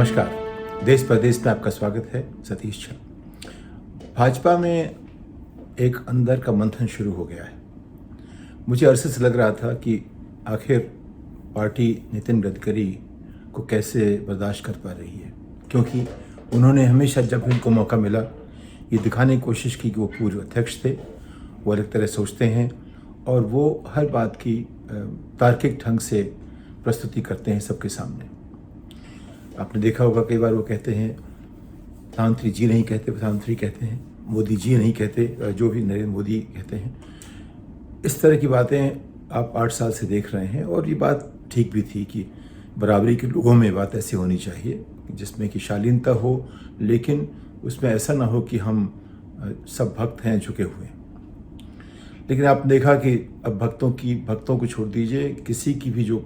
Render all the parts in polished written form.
नमस्कार। देश प्रदेश में आपका स्वागत है। सतीश झा। भाजपा में एक अंदर का मंथन शुरू हो गया है। मुझे अरसे से लग रहा था कि आखिर पार्टी नितिन गडकरी को कैसे बर्दाश्त कर पा रही है, क्योंकि उन्होंने हमेशा जब उनको मौका मिला ये दिखाने की कोशिश की कि वो पूर्व अध्यक्ष थे, वो अलग तरह सोचते हैं और वो हर बात की तार्किक ढंग से प्रस्तुति करते हैं सबके सामने। आपने देखा होगा कई बार वो कहते हैं प्रधानमंत्री जी नहीं कहते, प्रधानमंत्री कहते हैं, मोदी जी नहीं कहते, जो भी नरेंद्र मोदी कहते हैं। इस तरह की बातें आप 8 साल से देख रहे हैं और ये बात ठीक भी थी कि बराबरी के लोगों में बात ऐसी होनी चाहिए जिसमें कि शालीनता हो, लेकिन उसमें ऐसा ना हो कि हम सब भक्त हैं झुके हुए। लेकिन आपने देखा कि अब भक्तों को छोड़ दीजिए, किसी की भी जो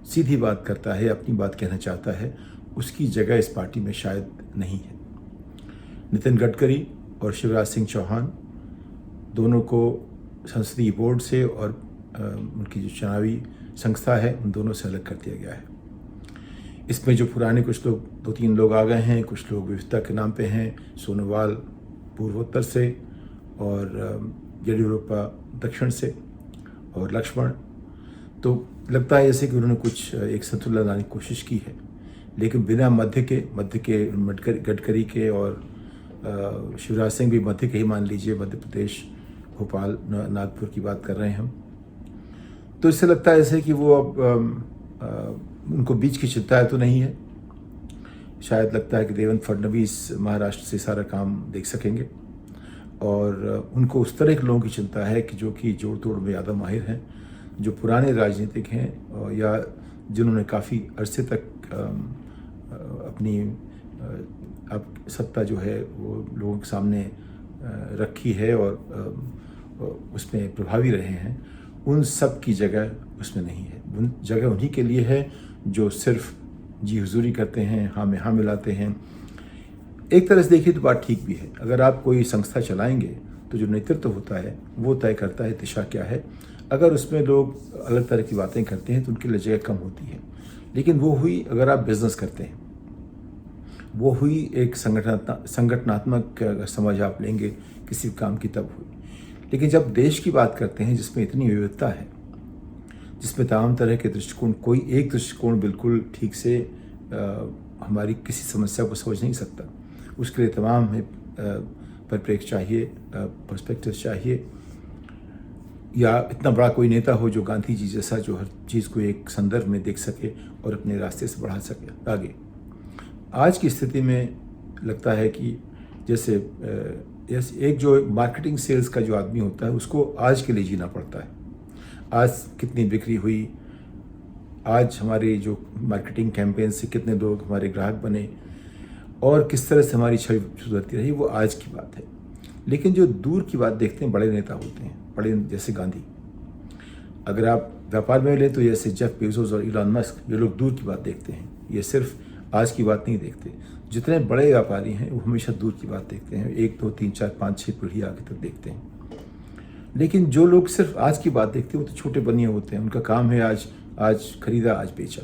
सीधी बात करता है, अपनी बात कहना चाहता है, उसकी जगह इस पार्टी में शायद नहीं है। नितिन गडकरी और शिवराज सिंह चौहान दोनों को संसदीय बोर्ड से और उनकी जो चुनावी संस्था है उन दोनों से अलग कर दिया गया है। इसमें जो पुराने कुछ लोग 2-3 लोग आ गए हैं, कुछ लोग विविधता के नाम पे हैं, सोनोवाल पूर्वोत्तर से और येडियुरप्पा दक्षिण से और लक्ष्मण, तो लगता है जैसे कि उन्होंने कुछ एक संतुलन लाने की कोशिश की है, लेकिन बिना मध्य के गडकरी के और शिवराज सिंह भी मध्य के ही मान लीजिए, मध्य प्रदेश, भोपाल, नागपुर की बात कर रहे हैं हम। तो इससे लगता है जैसे कि वो अब उनको बीच की चिंता तो नहीं है। शायद लगता है कि देवेंद्र फडणवीस महाराष्ट्र से सारा काम देख सकेंगे और उनको उस तरह के लोगों की चिंता है कि जो कि जोड़ तोड़ में ज़्यादा माहिर हैं, जो पुराने राजनीतिक हैं या जिन्होंने काफ़ी अरसे तक अपनी अब सत्ता जो है वो लोगों के सामने रखी है और उसमें प्रभावी रहे हैं, उन सब की जगह उसमें नहीं है। उन जगह उन्हीं के लिए है जो सिर्फ जी हुजूरी करते हैं, हाँ में हाँ मिलाते हैं। एक तरह से देखिए तो बात ठीक भी है। अगर आप कोई संस्था चलाएंगे तो जो नेतृत्व होता है वो तय करता है दिशा क्या है। अगर उसमें लोग अलग तरह की बातें करते हैं तो उनके लिए जगह कम होती है। लेकिन वो हुई अगर आप बिजनेस करते हैं, वो हुई एक संगठनात्मक समझ आप लेंगे किसी काम की, तब हुई। लेकिन जब देश की बात करते हैं जिसमें इतनी विविधता है, जिसमें तमाम तरह के दृष्टिकोण, कोई एक दृष्टिकोण बिल्कुल ठीक से हमारी किसी समस्या को समझ नहीं सकता, उसके लिए तमाम परिप्रेक्ष्य चाहिए, पर्सपेक्टिव चाहिए, या इतना बड़ा कोई नेता हो जो गांधी जी जैसा जो हर चीज़ को एक संदर्भ में देख सके और अपने रास्ते से बढ़ा सके आगे। आज की स्थिति में लगता है कि जैसे एक जो मार्केटिंग सेल्स का जो आदमी होता है उसको आज के लिए जीना पड़ता है। आज कितनी बिक्री हुई, आज हमारे जो मार्केटिंग कैंपेन से कितने लोग हमारे ग्राहक बने और किस तरह से हमारी छवि सुधरती रही, वो आज की बात है। लेकिन जो दूर की बात देखते हैं बड़े नेता होते हैं, बड़े जैसे गांधी। अगर आप व्यापार में ले तो जैसे जेफ बेजोस और इलॉन मस्क, ये लोग दूर की बात देखते हैं, ये सिर्फ आज की बात नहीं देखते। जितने बड़े व्यापारी हैं वो हमेशा दूर की बात देखते हैं, 1, 2, 3, 4, 5, 6 पीढ़ी आगे तक देखते हैं। लेकिन जो लोग सिर्फ आज की बात देखते हैं वो तो छोटे बनिए होते हैं, उनका काम है आज खरीदा, आज बेचा।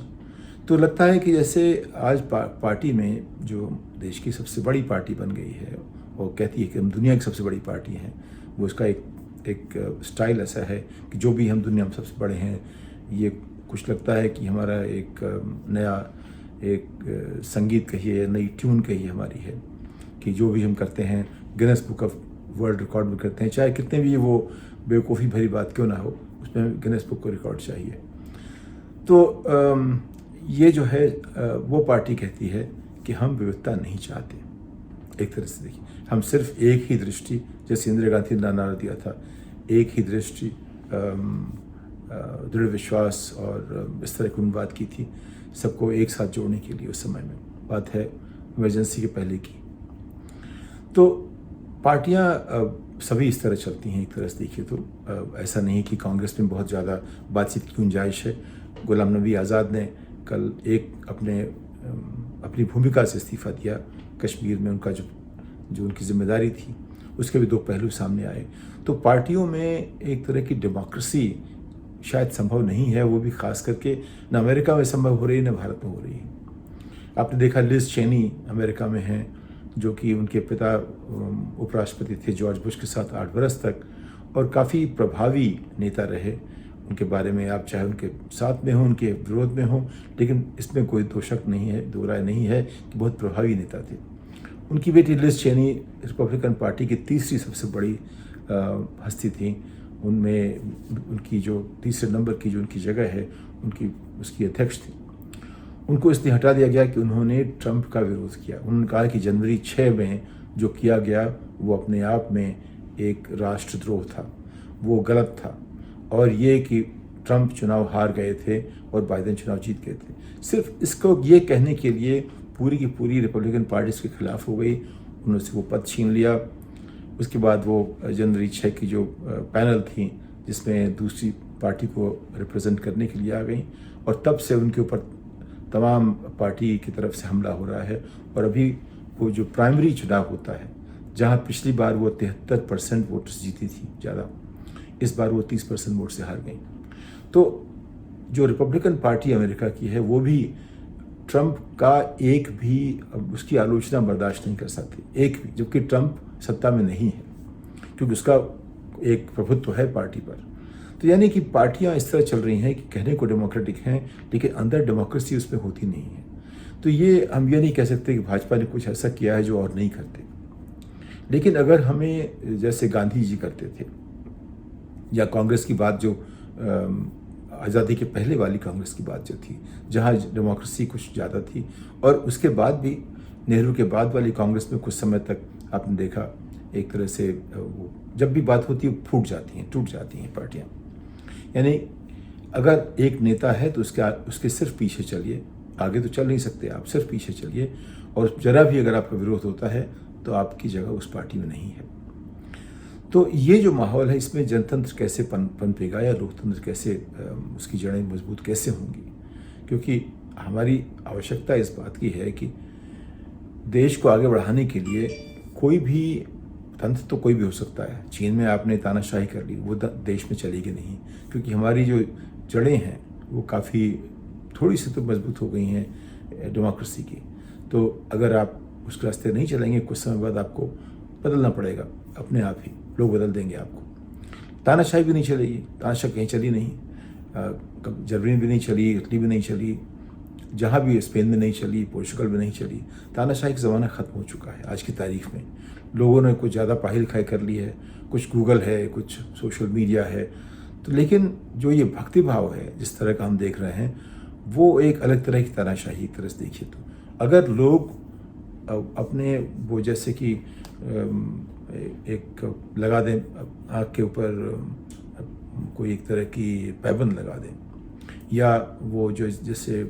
तो लगता है कि जैसे आज पार्टी में जो देश की सबसे बड़ी पार्टी बन गई है और कहती है कि हम दुनिया की सबसे बड़ी पार्टी हैं, वो उसका एक स्टाइल ऐसा है कि जो भी हम दुनिया में सबसे बड़े हैं, ये कुछ लगता है कि हमारा एक नया एक संगीत कहिए, नई ट्यून कहिए हमारी है कि जो भी हम करते हैं Guinness book of world record में करते हैं, चाहे कितने भी वो बेवकूफ़ी भरी बात क्यों ना हो, उसमें गिनेस बुक का रिकॉर्ड चाहिए। तो ये जो है वो पार्टी कहती है कि हम विविधता नहीं चाहते। एक तरह से देखिए, हम सिर्फ एक ही दृष्टि, जैसे इंदिरा गांधी ने नारा दिया था, एक ही दृष्टि, दृढ़ विश्वास और इस तरह की उन्होंने बात की थी, सबको एक साथ जोड़ने के लिए। उस समय में बात है इमरजेंसी के पहले की। तो पार्टियां सभी इस तरह चलती हैं। एक तरह से देखिए तो ऐसा नहीं कि कांग्रेस में बहुत ज़्यादा बातचीत की गुंजाइश है। गुलाम नबी आज़ाद ने कल अपनी भूमिका से इस्तीफ़ा दिया। कश्मीर में उनका जो उनकी जिम्मेदारी थी उसके भी 2 पहलू सामने आए। तो पार्टियों में एक तरह की डेमोक्रेसी शायद संभव नहीं है, वो भी खास करके न अमेरिका में संभव हो रही है न भारत में हो रही है। आपने देखा लिज चेनी अमेरिका में हैं, जो कि उनके पिता उपराष्ट्रपति थे जॉर्ज बुश के साथ 8 बरस तक, और काफ़ी प्रभावी नेता रहे। उनके बारे में आप चाहे उनके साथ में हो, उनके विरोध में हो, लेकिन इसमें कोई दो शक नहीं है, दो राय नहीं है कि बहुत प्रभावी नेता थे। उनकी बेटी लिज चेनी रिपब्लिकन पार्टी की तीसरी सबसे बड़ी हस्ती थी। उनमें उनकी जो तीसरे नंबर की जो उनकी जगह है, उसकी अध्यक्ष थी। उनको इसलिए हटा दिया गया कि उन्होंने ट्रंप का विरोध किया। उन्होंने कहा कि जनवरी 6 में जो किया गया वो अपने आप में एक राष्ट्रद्रोह था, वो गलत था, और ये कि ट्रंप चुनाव हार गए थे और बाइडेन चुनाव जीत गए थे। सिर्फ इसको ये कहने के लिए पूरी की पूरी रिपब्लिकन पार्टी के खिलाफ हो गई, उन्होंने वो पद छीन लिया। उसके बाद वो जनवरी 6 की जो पैनल थी जिसमें दूसरी पार्टी को रिप्रेजेंट करने के लिए आ गई, और तब से उनके ऊपर तमाम पार्टी की तरफ से हमला हो रहा है। और अभी वो जो प्राइमरी चुनाव होता है, जहां पिछली बार वो 73% वोट्स जीती थी ज़्यादा, इस बार वो 30% वोट से हार गई। तो जो रिपब्लिकन पार्टी अमेरिका की है वो भी ट्रंप का एक भी उसकी आलोचना बर्दाश्त नहीं कर सकती, एक भी, जबकि ट्रंप सत्ता में नहीं है, क्योंकि उसका एक प्रभुत्व है पार्टी पर। तो यानी कि पार्टियां इस तरह चल रही हैं कि कहने को डेमोक्रेटिक हैं, लेकिन अंदर डेमोक्रेसी उसमें होती नहीं है। तो ये हम ये नहीं कह सकते कि भाजपा ने कुछ ऐसा किया है जो और नहीं करते। लेकिन अगर हमें, जैसे गांधी जी करते थे, या कांग्रेस की बात जो आज़ादी के पहले वाली कांग्रेस की बात जो थी, जहाँ डेमोक्रेसी कुछ ज़्यादा थी, और उसके बाद भी नेहरू के बाद वाली कांग्रेस में कुछ समय तक आपने देखा एक तरह से वो जब भी बात होती है फूट जाती हैं, टूट जाती हैं पार्टियाँ। यानी अगर एक नेता है तो उसके सिर्फ पीछे चलिए, आगे तो चल नहीं सकते आप, सिर्फ पीछे चलिए, और ज़रा भी अगर आपका विरोध होता है तो आपकी जगह उस पार्टी में नहीं है। तो ये जो माहौल है, इसमें जनतंत्र कैसे पनपेगा या लोकतंत्र कैसे उसकी जड़ें मजबूत कैसे होंगी, क्योंकि हमारी आवश्यकता इस बात की है कि देश को आगे बढ़ाने के लिए कोई भी तंत्र तो कोई भी हो सकता है। चीन में आपने तानाशाही कर ली, वो देश में चलेगी नहीं, क्योंकि हमारी जो जड़ें हैं वो काफ़ी थोड़ी सी तो मजबूत हो गई हैं डेमोक्रेसी की। तो अगर आप उस रास्ते नहीं चलेंगे, कुछ समय बाद आपको बदलना पड़ेगा, अपने आप ही लोग बदल देंगे आपको। तानाशाही भी नहीं चलेगी, तानाशाही कहीं चली नहीं, जर्मनी भी नहीं चली, इटली भी नहीं चली, जहाँ भी स्पेन में नहीं चली, पोर्चुगल में नहीं चली। तानाशाही का ज़माना ख़त्म हो चुका है आज की तारीख में। लोगों ने कुछ ज़्यादा पढ़ाई लिखाई कर ली है, कुछ गूगल है, कुछ सोशल मीडिया है, तो लेकिन जो ये भक्ति भाव है जिस तरह का हम देख रहे हैं, वो एक अलग तरह की तानाशाही एक तरह से देखिए। तो अगर लोग अपने वो जैसे कि एक लगा दें आँख के ऊपर कोई एक तरह की पैबंद लगा दें, या वो जो जैसे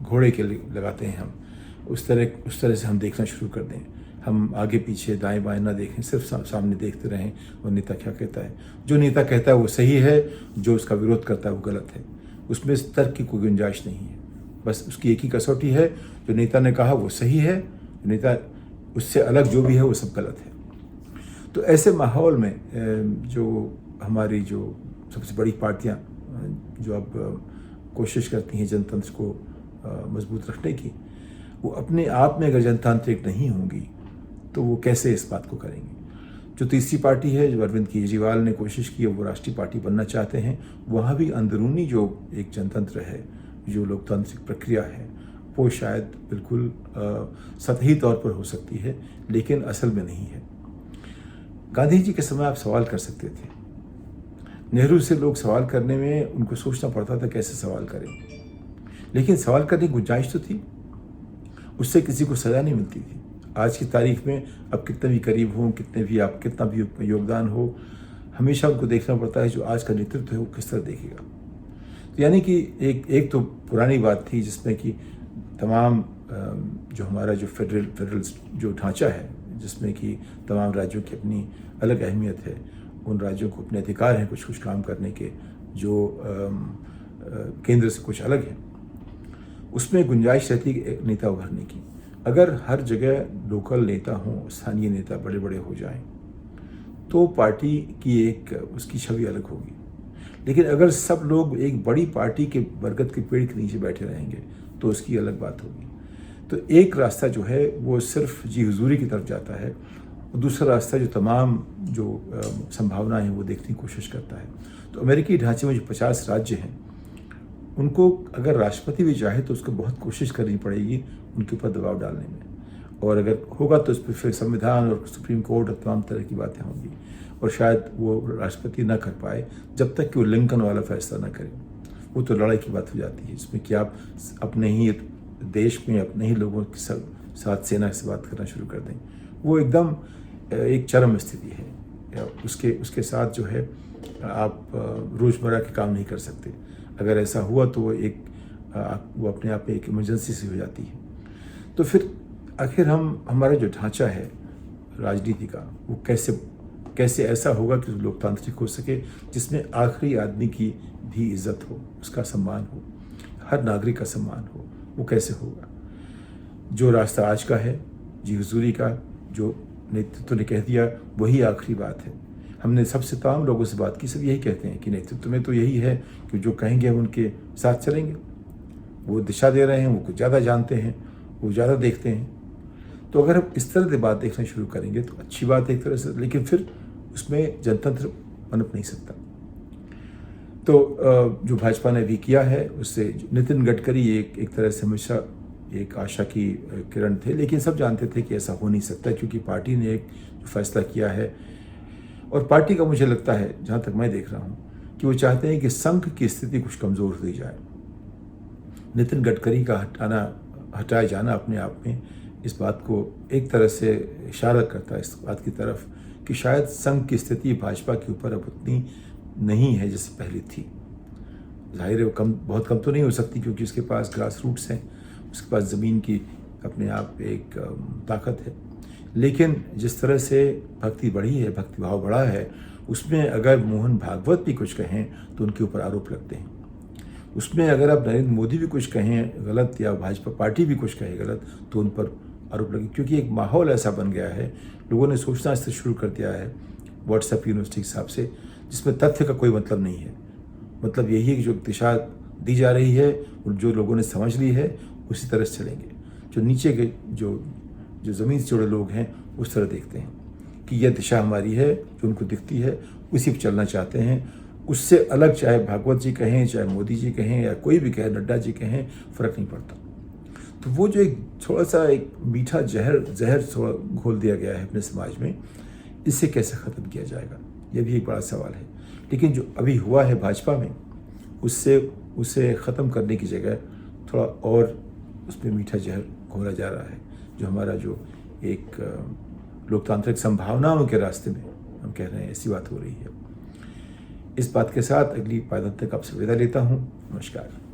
घोड़े के लगाते हैं हम, उस तरह से हम देखना शुरू कर दें, हम आगे पीछे दाएं बाएं ना देखें, सिर्फ सामने देखते रहें और नेता क्या कहता है। जो नेता कहता है वो सही है, जो उसका विरोध करता है वो गलत है, उसमें तर्क की कोई गुंजाइश नहीं है। बस उसकी एक ही कसौटी है, जो नेता ने कहा वो सही है, नेता उससे अलग जो भी है वो सब गलत है। तो ऐसे माहौल में जो हमारी जो सबसे बड़ी पार्टियां जो अब कोशिश करती हैं जनतंत्र को मजबूत रखने की, वो अपने आप में अगर जनतांत्रिक नहीं होंगी तो वो कैसे इस बात को करेंगी। जो तीसरी पार्टी है, जो अरविंद केजरीवाल ने कोशिश की है, वो राष्ट्रीय पार्टी बनना चाहते हैं, वहाँ भी अंदरूनी जो एक जनतंत्र है, जो लोकतांत्रिक प्रक्रिया है, वो शायद बिल्कुल सतही तौर पर हो सकती है, लेकिन असल में नहीं है। गांधी जी के समय आप सवाल कर सकते थे, नेहरू से लोग सवाल करने में उनको सोचना पड़ता था कैसे सवाल करें, लेकिन सवाल करने की गुंजाइश तो थी, उससे किसी को सजा नहीं मिलती थी। आज की तारीख में अब कितने भी करीब हों, कितना भी योगदान हो, हमेशा उनको देखना पड़ता है जो आज का नेतृत्व है वो किस तरह देखेगा। तो यानी कि एक तो पुरानी बात थी जिसमें कि तमाम जो हमारा जो फेडरल जो ढांचा है, जिसमें कि तमाम राज्यों की अपनी अलग अहमियत है, उन राज्यों को अपने अधिकार हैं कुछ काम करने के जो केंद्र से कुछ अलग है, उसमें गुंजाइश रहती है नेता उभरने की। अगर हर जगह लोकल नेता हों, स्थानीय नेता बड़े बड़े हो जाएं, तो पार्टी की एक उसकी छवि अलग होगी। लेकिन अगर सब लोग एक बड़ी पार्टी के बरगद के पेड़ के नीचे बैठे रहेंगे तो उसकी अलग बात होगी। तो एक रास्ता जो है वो सिर्फ जी हुजूरी की तरफ जाता है, और दूसरा रास्ता जो तमाम जो संभावनाएं हैं वो देखने की कोशिश करता है। तो अमेरिकी ढांचे में जो 50 राज्य हैं, उनको अगर राष्ट्रपति भी चाहे तो उसको बहुत कोशिश करनी पड़ेगी उनके ऊपर दबाव डालने में, और अगर होगा तो उस पर फिर संविधान और सुप्रीम कोर्ट और तमाम तरह की बातें होंगी, और शायद वो राष्ट्रपति ना कर पाए जब तक कि वो लिंकन वाला फैसला ना करे। वो तो लड़ाई की बात हो जाती है, इसमें कि आप अपने ही देश में अपने ही लोगों के साथ सेना से बात करना शुरू कर दें। वो एकदम एक चरम स्थिति है। उसके साथ जो है आप रोज़मर्रा के काम नहीं कर सकते। अगर ऐसा हुआ तो वो अपने आप में एक इमरजेंसी सी हो जाती है। तो फिर आखिर हमारा जो ढांचा है राजनीति का, वो कैसे ऐसा होगा कि लोकतांत्रिक हो सके, जिसमें आखिरी आदमी की भी इज्जत हो, उसका सम्मान हो, हर नागरिक का सम्मान हो। वो कैसे होगा? जो रास्ता आज का है जी हुजूरी का, जो नेतृत्व ने कह दिया, वही आखिरी बात है। हमने सबसे तमाम लोगों से बात की, सब यही कहते हैं कि नेतृत्व में तो यही है कि जो कहेंगे हम उनके साथ चलेंगे। वो दिशा दे रहे हैं, वो कुछ ज़्यादा जानते हैं, वो ज़्यादा देखते हैं। तो अगर हम इस तरह से बात देखना शुरू करेंगे तो अच्छी बात है एक तरह से, लेकिन फिर उसमें जनतंत्र पनप नहीं सकता। तो जो भाजपा ने भी किया है, उससे नितिन गडकरी एक तरह से हमेशा एक आशा की किरण थे, लेकिन सब जानते थे कि ऐसा हो नहीं सकता, क्योंकि पार्टी ने एक जो फैसला किया है, और पार्टी का मुझे लगता है, जहाँ तक मैं देख रहा हूँ, कि वो चाहते हैं कि संघ की स्थिति कुछ कमज़ोर हो जाए। नितिन गडकरी का हटाया जाना अपने आप में इस बात को एक तरह से इशारा करता है इस बात की तरफ कि शायद संघ की स्थिति भाजपा के ऊपर अब उतनी नहीं है जैसे पहले थी। जाहिर है बहुत कम तो नहीं हो सकती, क्योंकि उसके पास ग्रास रूट्स हैं, उसके पास ज़मीन की अपने आप एक ताकत है। लेकिन जिस तरह से भक्ति बढ़ी है, भक्तिभाव बढ़ा है, उसमें अगर मोहन भागवत भी कुछ कहें तो उनके ऊपर आरोप लगते हैं। उसमें अगर आप नरेंद्र मोदी भी कुछ कहें गलत, या भाजपा पार्टी भी कुछ कहे गलत, तो उन पर आरोप लगे, क्योंकि एक माहौल ऐसा बन गया है, लोगों ने सोचना इससे शुरू कर दिया है व्हाट्सएप यूनिवर्सिटी के हिसाब से, जिसमें तथ्य का कोई मतलब नहीं है। मतलब यही है कि जो दिशा दी जा रही है और जो लोगों ने समझ ली है उसी तरह से चलेंगे। जो नीचे के जो ज़मीन से जुड़े लोग हैं उस तरह देखते हैं कि यह दिशा हमारी है, जो उनको दिखती है उसी पर चलना चाहते हैं। उससे अलग चाहे भागवत जी कहें, चाहे मोदी जी कहें, या कोई भी कहे, नड्डा जी कहें, फ़र्क नहीं पड़ता। तो वो जो एक थोड़ा सा एक मीठा जहर थोड़ा घोल दिया गया है अपने समाज में, इसे कैसे ख़त्म किया जाएगा, यह भी एक बड़ा सवाल है। लेकिन जो अभी हुआ है भाजपा में, उसे ख़त्म करने की जगह थोड़ा और उसमें मीठा जहर घोला जा रहा है, जो हमारा जो एक लोकतांत्रिक संभावनाओं के रास्ते में हम कह रहे हैं, ऐसी बात हो रही है। इस बात के साथ अगली पायदान तक आपसे विदा लेता हूँ। नमस्कार।